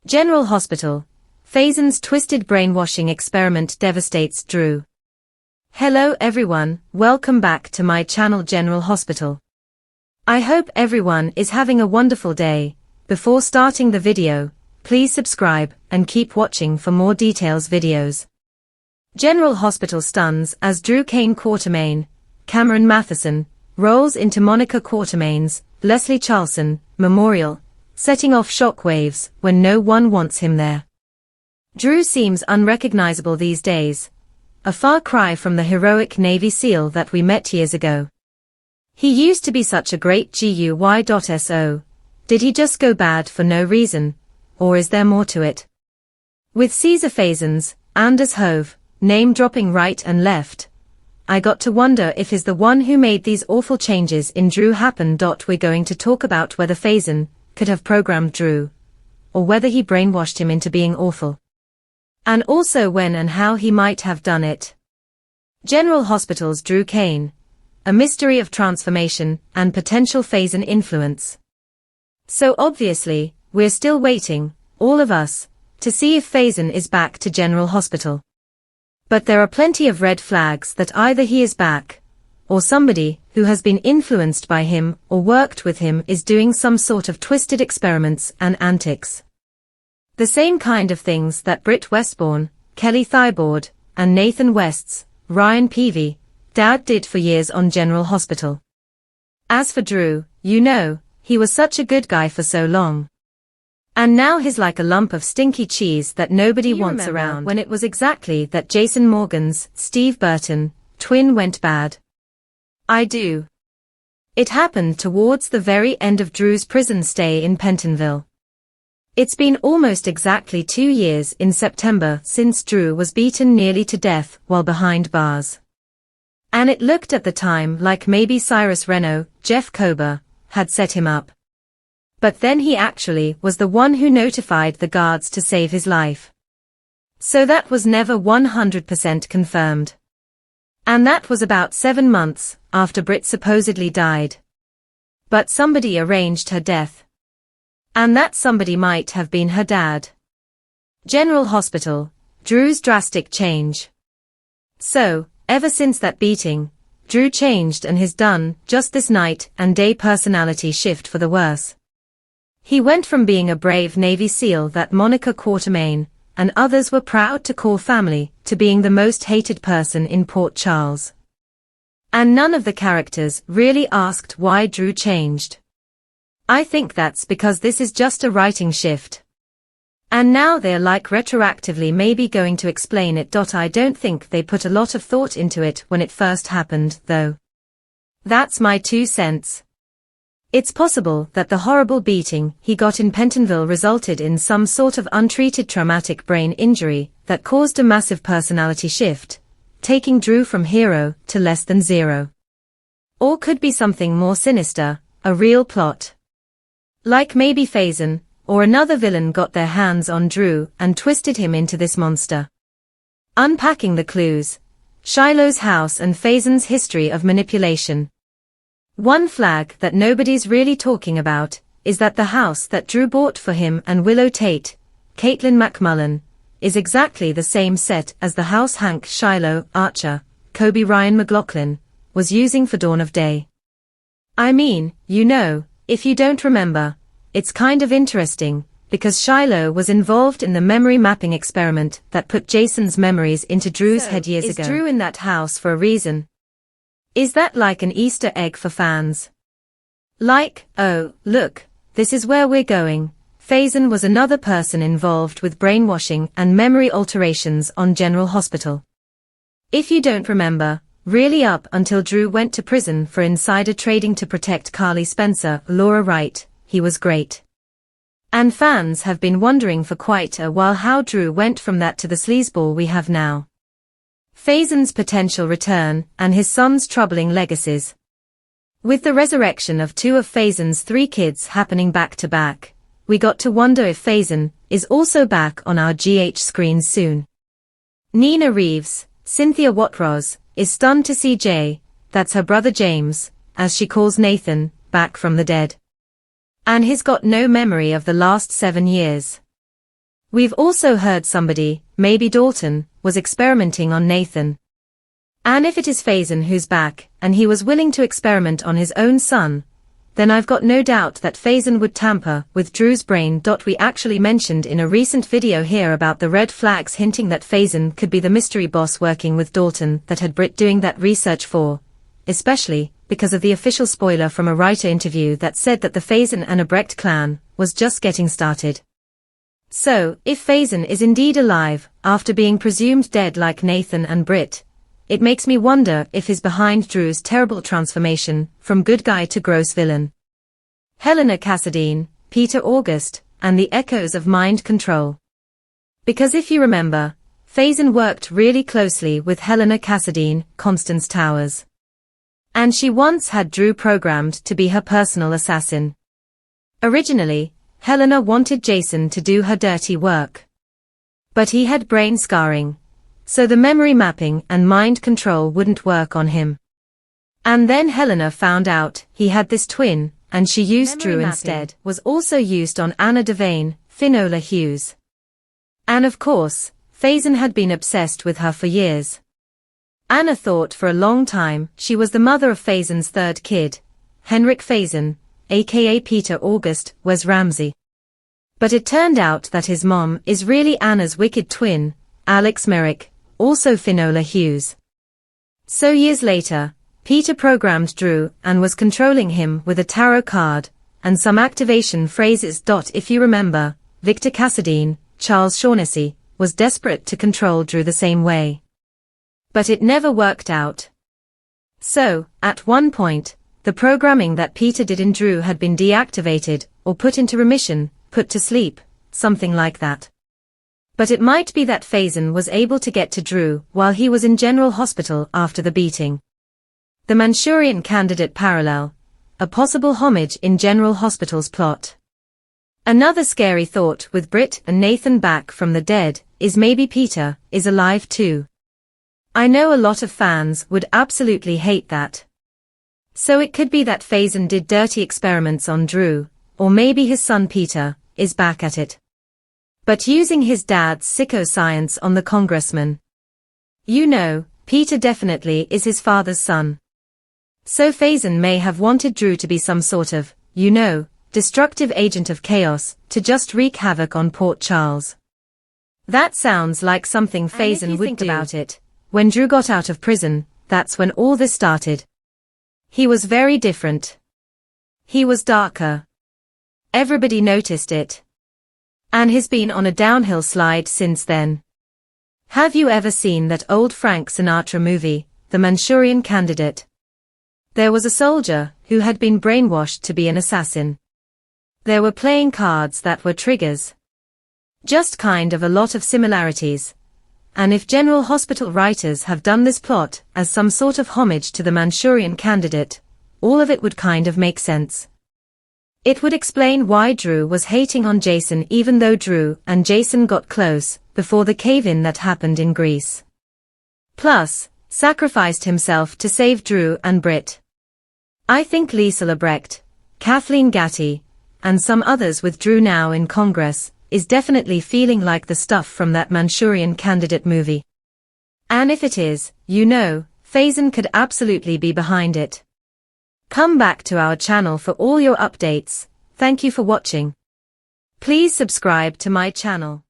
General Hospital. Faison's twisted brainwashing experiment devastates Drew. Hello everyone, welcome back to my channel General Hospital. I hope everyone is having a wonderful day. Before starting the video, please subscribe and keep watching for more details videos. General Hospital stuns as Drew Kane Quatermain, Cameron Matheson, rolls into Monica Quatermain's, Leslie Charlson, memorial, setting off shockwaves when no one wants him there. Drew seems unrecognizable these days. A far cry from the heroic Navy SEAL that we met years ago. He used to be such a great guy.so. Did he just go bad for no reason? Or is there more to it? With Caesar Faison's, Anders Hove, name-dropping right and left, I got to wonder if he's the one who made these awful changes in Drew happen. We're going to talk about whether Faison could have programmed Drew, or whether he brainwashed him into being awful. And also when and how he might have done it. General Hospital's Drew Kane. A mystery of transformation and potential Faison influence. So obviously, we're still waiting, all of us, to see if Faison is back to General Hospital. But there are plenty of red flags that either he is back, or somebody who has been influenced by him or worked with him is doing some sort of twisted experiments and antics. The same kind of things that Britt Westbourne, Kelly Thibaud, and Nathan West's, Ryan Peavy, dad did for years on General Hospital. As for Drew, you know, he was such a good guy for so long. And now he's like a lump of stinky cheese that nobody wants around. When it was exactly that Jason Morgan's, Steve Burton, twin went bad. I do. It happened towards the very end of Drew's prison stay in Pentonville. It's been almost exactly 2 years in September since Drew was beaten nearly to death while behind bars. And it looked at the time like maybe Cyrus Reno, Jeff Kober, had set him up. But then he actually was the one who notified the guards to save his life. So that was never 100% confirmed. And that was about 7 months after Britt supposedly died. But somebody arranged her death. And that somebody might have been her dad. General Hospital, Drew's drastic change. So, ever since that beating, Drew changed and has done just this night and day personality shift for the worse. He went from being a brave Navy SEAL that Monica Quatermain and others were proud to call family to being the most hated person in Port Charles. And none of the characters really asked why Drew changed. I think that's because this is just a writing shift. And now they're like retroactively maybe going to explain it. I don't think they put a lot of thought into it when it first happened, though. That's my 2 cents. It's possible that the horrible beating he got in Pentonville resulted in some sort of untreated traumatic brain injury that caused a massive personality shift, taking Drew from hero to less than zero. Or could be something more sinister, a real plot. Like maybe Faison, or another villain got their hands on Drew and twisted him into this monster. Unpacking the clues. Shiloh's house and Faison's history of manipulation. One flag that nobody's really talking about is that the house that Drew bought for him and Willow Tate, Caitlin McMullen, is exactly the same set as the house Hank Shiloh Archer, Kobe Ryan McLaughlin, was using for Dawn of Day. I mean, you know, if you don't remember, it's kind of interesting, because Shiloh was involved in the memory mapping experiment that put Jason's memories into Drew's head years ago. Is Drew in that house for a reason? Is that like an Easter egg for fans? Like, oh, look, this is where we're going. Faison was another person involved with brainwashing and memory alterations on General Hospital. If you don't remember, really up until Drew went to prison for insider trading to protect Carly Spencer, Laura Wright, he was great. And fans have been wondering for quite a while how Drew went from that to the sleazeball we have now. Faison's potential return and his son's troubling legacies. With the resurrection of 2 of Faison's 3 kids happening back to back, we got to wonder if Faison is also back on our GH screens soon. Nina Reeves, Cynthia Watrous, is stunned to see Jay, that's her brother James, as she calls Nathan, back from the dead. And he's got no memory of the last 7 years. We've also heard somebody, maybe Dalton, was experimenting on Nathan. And if it is Faison who's back, and he was willing to experiment on his own son, then I've got no doubt that Faison would tamper with Drew's brain. We actually mentioned in a recent video here about the red flags hinting that Faison could be the mystery boss working with Dalton that had Britt doing that research for, especially because of the official spoiler from a writer interview that said that the Faison and Albrecht clan was just getting started. So, if Faison is indeed alive, after being presumed dead like Nathan and Britt, it makes me wonder if he's behind Drew's terrible transformation from good guy to gross villain. Helena Cassadine, Peter August, and the echoes of mind control. Because if you remember, Faison worked really closely with Helena Cassadine, Constance Towers. And she once had Drew programmed to be her personal assassin. Originally, Helena wanted Jason to do her dirty work. But he had brain scarring, so the memory mapping and mind control wouldn't work on him. And then Helena found out he had this twin, and she used Drew instead. Was also used on Anna Devane, Finola Hughes. And of course, Faison had been obsessed with her for years. Anna thought for a long time she was the mother of Faison's third kid, Henrik Faison, aka Peter August, Wes Ramsey. But it turned out that his mom is really Anna's wicked twin, Alex Merrick, also Finola Hughes. So years later, Peter programmed Drew and was controlling him with a tarot card and some activation phrases. If you remember, Victor Cassadine, Charles Shaughnessy, was desperate to control Drew the same way. But it never worked out. So, at one point, the programming that Peter did in Drew had been deactivated or put into remission, put to sleep, something like that. But it might be that Faison was able to get to Drew while he was in General Hospital after the beating. The Manchurian Candidate parallel, a possible homage in General Hospital's plot. Another scary thought with Britt and Nathan back from the dead is maybe Peter is alive too. I know a lot of fans would absolutely hate that. So it could be that Faison did dirty experiments on Drew, or maybe his son Peter is back at it. But using his dad's sicko science on the congressman. You know, Peter definitely is his father's son. So Faison may have wanted Drew to be some sort of, you know, destructive agent of chaos, to just wreak havoc on Port Charles. That sounds like something Faison would do. About it, when Drew got out of prison, that's when all this started. He was very different. He was darker. Everybody noticed it. And he's been on a downhill slide since then. Have you ever seen that old Frank Sinatra movie, The Manchurian Candidate? There was a soldier who had been brainwashed to be an assassin. There were playing cards that were triggers. Just kind of a lot of similarities. And if General Hospital writers have done this plot as some sort of homage to the Manchurian Candidate, all of it would kind of make sense. It would explain why Drew was hating on Jason even though Drew and Jason got close before the cave-in that happened in Greece. Plus, sacrificed himself to save Drew and Britt. I think Lisa Lebrecht, Kathleen Gatty, and some others with Drew now in Congress, is definitely feeling like the stuff from that Manchurian Candidate movie. And if it is, you know, Faison could absolutely be behind it. Come back to our channel for all your updates. Thank you for watching. Please subscribe to my channel.